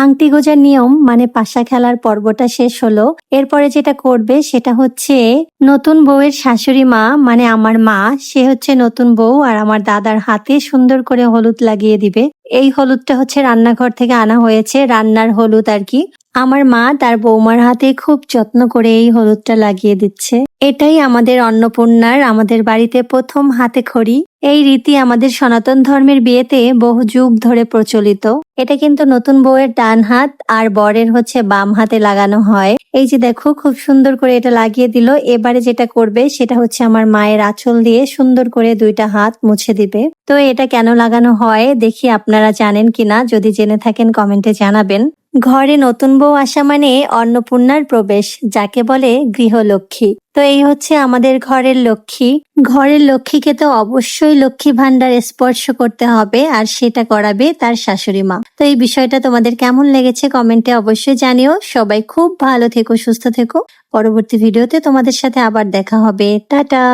আংটি গোজার নিয়ম মানে পাশা খেলার পর্বটা শেষ হলো। এরপরে যেটা করবে সেটা হচ্ছে নতুন বউয়ের শাশুড়ি মা মানে আমার মা, সে হচ্ছে নতুন বউ আর আমার দাদার হাতে সুন্দর করে হলুদ লাগিয়ে দিবে। এই হলুদটা হচ্ছে রান্নাঘর থেকে আনা হয়েছে, রান্নার হলুদ আর কি। আমার মা তার বৌমার হাতে খুব যত্ন করে এই হলুদটা লাগিয়ে দিচ্ছে। এটাই আমাদের অন্নপূর্ণার আমাদের বাড়িতে প্রথম হাতে খড়ি। এই রীতি আমাদের সনাতন ধর্মের বিয়েতে বহু যুগ ধরে প্রচলিত। এটা কিন্তু নতুন বউয়ের ডান হাত আর বরের হচ্ছে বাম হাতে লাগানো হয়। এই যে দেখো খুব সুন্দর করে এটা লাগিয়ে দিল। এবারে যেটা করবে সেটা হচ্ছে আমার মায়ের আঁচল দিয়ে সুন্দর করে দুইটা হাত মুছে দিবে। তো এটা কেন লাগানো হয় দেখি আপনারা জানেন কিনা, যদি জেনে থাকেন কমেন্টে জানাবেন। ঘরে নতুন বউ আসা মানে অন্নপূর্ণার প্রবেশ, যাকে বলে গৃহলক্ষ্মী। তো এই হচ্ছে আমাদের ঘরের লক্ষ্মী। ঘরের লক্ষ্মীকে তো অবশ্যই লক্ষ্মী ভান্ডার স্পর্শ করতে হবে, আর সেটা করাবে তার শাশুড়ি মা। তো এই বিষয়টা তোমাদের কেমন লেগেছে কমেন্টে অবশ্যই জানিও। সবাই খুব ভালো থেকো, সুস্থ থেকো। পরবর্তী ভিডিওতে তোমাদের সাথে আবার দেখা হবে। টাটা।